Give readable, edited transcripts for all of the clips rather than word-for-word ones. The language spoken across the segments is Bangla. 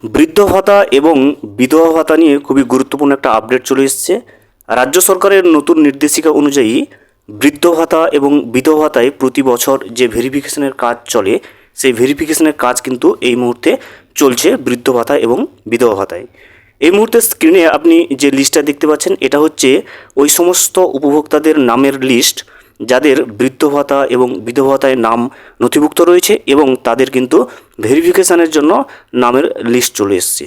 বৃদ্ধ ভাতা এবং বিধবা ভাতা নিয়ে খুবই গুরুত্বপূর্ণ একটা আপডেট চলে এসেছে। রাজ্য সরকারের নতুন নির্দেশিকা অনুযায়ী বৃদ্ধ ভাতা এবং বিধবা ভাতায় প্রতি বছর যে ভেরিফিকেশনের কাজ চলে, সেই ভেরিফিকেশনের কাজ কিন্তু এই মুহূর্তে চলছে বৃদ্ধ ভাতা এবং বিধবা ভাতায়। এই মুহূর্তে স্ক্রিনে আপনি যে লিস্টটা দেখতে পাচ্ছেন, এটা হচ্ছে ওই সমস্ত উপভোক্তাদের নামের লিস্ট যাদের বৃদ্ধ ভাতা এবং বিধবা ভাতায় নাম নথিভুক্ত রয়েছে এবং তাদের কিন্তু ভেরিফিকেশানের জন্য নামের লিস্ট চলে এসছে।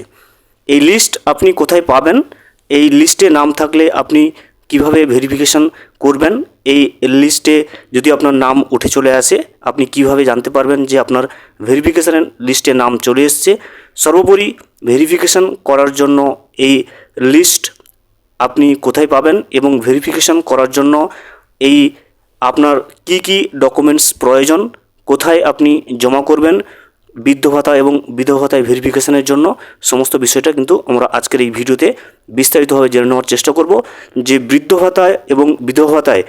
এই লিস্ট আপনি কোথায় পাবেন? এই লিস্টে নাম থাকলে আপনি কিভাবে ভেরিফিকেশান করবেন? এই লিস্টে যদি আপনার নাম উঠে চলে আসে, আপনি কিভাবে জানতে পারবেন যে আপনার ভেরিফিকেশানের লিস্টে নাম চলে এসছে? সর্বোপরি ভেরিফিকেশান করার জন্য এই লিস্ট আপনি কোথায় পাবেন এবং ভেরিফিকেশান করার জন্য এই আপনার কি কি ডকুমেন্টস প্রয়োজন, কোথায় আপনি জমা করবেন বৃদ্ধ ভাতা এবং বিধবা ভাতায় ভেরিফিকেশনের জন্য, সমস্ত বিষয়টা কিন্তু আমরা আজকের এই ভিডিওতে বিস্তারিতভাবে জেনে নেওয়ার চেষ্টা করব। যে বৃদ্ধ ভাতায় এবং বিধবা ভাতায়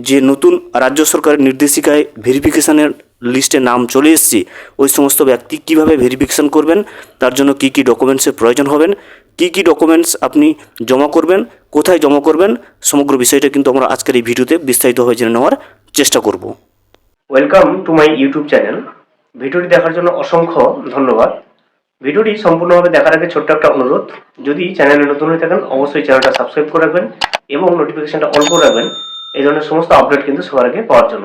যে নতুন রাজ্য সরকারের নির্দেশিকায় ভেরিফিকেশনের লিস্টে নাম চলে এসেছে, ওই সমস্ত ব্যক্তি কিভাবে ভেরিফিকেশন করবেন, তার জন্য কি কি ডকুমেন্টসের প্রয়োজন হবেন, কি কি ডকুমেন্টস আপনি জমা করবেন, কোথায় জমা করবেন, সমগ্র বিষয়টা কিন্তু আমরা আজকের এই ভিডিওতে বিস্তারিতভাবে জেনে নেওয়ার চেষ্টা করব। Welcome to my YouTube channel. ভিডিওটি দেখার জন্য অসংখ্য ধন্যবাদ। ভিডিওটি সম্পূর্ণভাবে দেখার আগে ছোট্ট একটা অনুরোধ, যদি চ্যানেলে নতুন হয়ে থাকেন অবশ্যই চ্যানেলটা সাবস্ক্রাইব করে রাখবেন এবং নোটিফিকেশনটা অন করে রাখবেন এই ধরনের সমস্ত আপডেট কিন্তু সবার আগে পাওয়ার জন্য।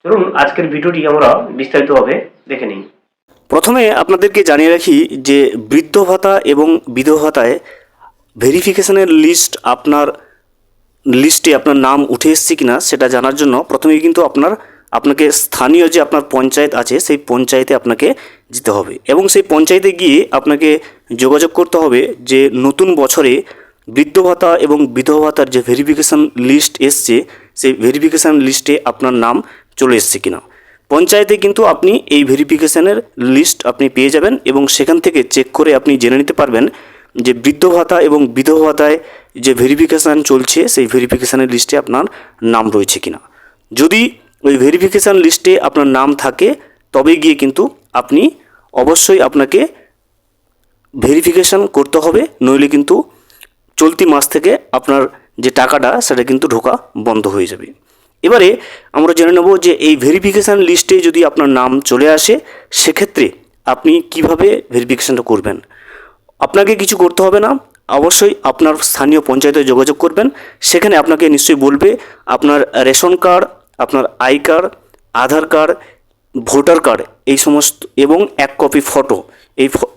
চলুন আজকের ভিডিওটি আমরা বিস্তারিতভাবে দেখে নিই। প্রথমে আপনাদেরকে জানিয়ে রাখি যে বৃদ্ধ ভাতা এবং বিধবা ভাতায় ভেরিফিকেশনের লিস্ট আপনার লিস্টে আপনার নাম উঠে এসছে কিনা সেটা জানার জন্য প্রথমেই কিন্তু আপনাকে স্থানীয় যে আপনার পঞ্চায়েত আছে সেই পঞ্চায়েতে আপনাকে যেতে হবে এবং সেই পঞ্চায়েতে গিয়ে আপনাকে যোগাযোগ করতে হবে যে নতুন বছরে বৃদ্ধ ভাতা এবং বিধবা ভাতার যে ভেরিফিকেশান লিস্ট এসছে সেই ভেরিফিকেশান লিস্টে আপনার নাম চলে এসছে কিনা। পঞ্চায়েতে কিন্তু আপনি এই ভেরিফিকেশানের লিস্ট আপনি পেয়ে যাবেন এবং সেখান থেকে চেক করে আপনি জেনে নিতে পারবেন যে বৃদ্ধ ভাতা এবং বিধবা ভাতায় যে ভেরিফিকেশান চলছে সেই ভেরিফিকেশানের লিস্টে আপনার নাম রয়েছে কিনা। যদি ওই ভেরিফিকেশান লিস্টে আপনার নাম থাকে তবে গিয়ে কিন্তু আপনি অবশ্যই আপনাকে ভেরিফিকেশান করতে হবে, নইলে কিন্তু চলতি মাস থেকে আপনার যে টাকাটা সেটা কিন্তু ঢোকা বন্ধ হয়ে যাবে। এবারে আমরা জেনে নেব যে এই ভেরিফিকেশান লিস্টে যদি আপনার নাম চলে আসে সেক্ষেত্রে আপনি কিভাবে ভেরিফিকেশানটা করবেন। আপনাকে কিছু করতে হবে না, অবশ্যই আপনার স্থানীয় পঞ্চায়েতে যোগাযোগ করবেন। সেখানে আপনাকে নিশ্চয়ই বলবে আপনার রেশন কার্ড, আপনার I card, Aadhaar card, voter card এই সমস্ত এবং এক কপি ফটো,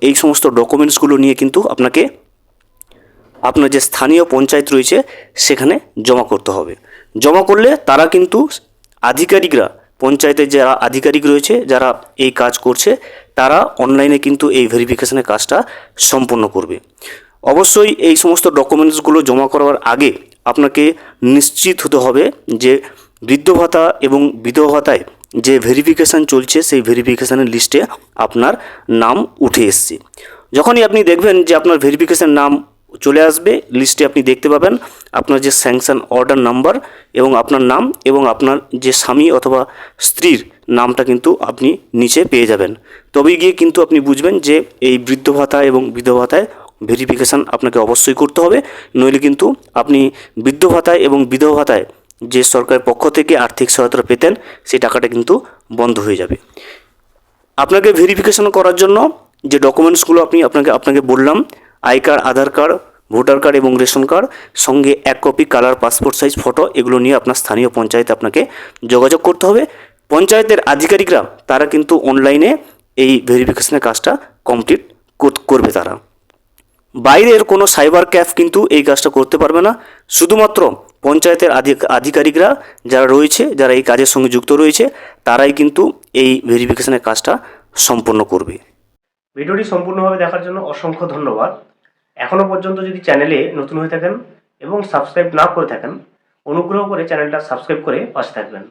এই সমস্ত ডকুমেন্টসগুলো নিয়ে কিন্তু আপনাকে আপনার যে স্থানীয় পঞ্চায়েত রয়েছে সেখানে জমা করতে হবে। জমা করলে তারা কিন্তু আধিকারিকরা, পঞ্চায়েতের যারা আধিকারিক রয়েছে যারা এই কাজ করছে, তারা অনলাইনে কিন্তু এই ভেরিফিকেশনের কাজটা সম্পন্ন করবে। অবশ্যই এই সমস্ত ডকুমেন্টসগুলো জমা করার আগে আপনাকে নিশ্চিত হতে হবে যে বৃদ্ধ ভাতা এবং বিধবা ভাতায় যে ভেরিফিকেশান চলছে সেই ভেরিফিকেশানের লিস্টে আপনার নাম উঠে এসছে। যখনই আপনি দেখবেন যে আপনার ভেরিফিকেশান নাম চলে আসবে, লিস্টে আপনি দেখতে পাবেন আপনার যে স্যাংশন অর্ডার নাম্বার এবং আপনার নাম এবং আপনার যে স্বামী অথবা স্ত্রীর নামটা কিন্তু আপনি নিচে পেয়ে যাবেন। তবেই গিয়ে কিন্তু আপনি বুঝবেন যে এই বৃদ্ধ ভাতা এবং বিধবা ভাতায় ভেরিফিকেশান আপনাকে অবশ্যই করতে হবে, নইলে কিন্তু আপনি বৃদ্ধ ভাতায় এবং বিধবা ভাতায় যে সরকারের পক্ষ থেকে আর্থিক সহায়তা পেতেন সেই টাকাটা কিন্তু বন্ধ হয়ে যাবে। আপনাকে ভেরিফিকেশন করার জন্য যে ডকুমেন্টসগুলো আপনাকে বললাম, I card, Aadhaar card, voter card এবং রেশন কার্ড, সঙ্গে এক copy colour passport size photo, এগুলো নিয়ে আপনার স্থানীয় পঞ্চায়েতে আপনাকে যোগাযোগ করতে হবে। পঞ্চায়েতের আধিকারিকরা তারা কিন্তু অনলাইনে এই ভেরিফিকেশনের কাজটা কমপ্লিট করবে। তারা বাইরের কোনো সাইবার ক্যাফ কিন্তু এই কাজটা করতে পারবে না। শুধুমাত্র পঞ্চায়েতের আধিকারিকরা যারা রয়েছে, যারা এই কাজের সঙ্গে যুক্ত রয়েছে, তারাই কিন্তু এই ভেরিফিকেশনের কাজটা সম্পন্ন করবে। ভিডিওটি সম্পূর্ণভাবে দেখার জন্য অসংখ্য ধন্যবাদ। এখনও পর্যন্ত যদি চ্যানেলে নতুন হয়ে থাকেন এবং সাবস্ক্রাইব না করে থাকেন, অনুগ্রহ করে চ্যানেলটা সাবস্ক্রাইব করে পাশে থাকবেন।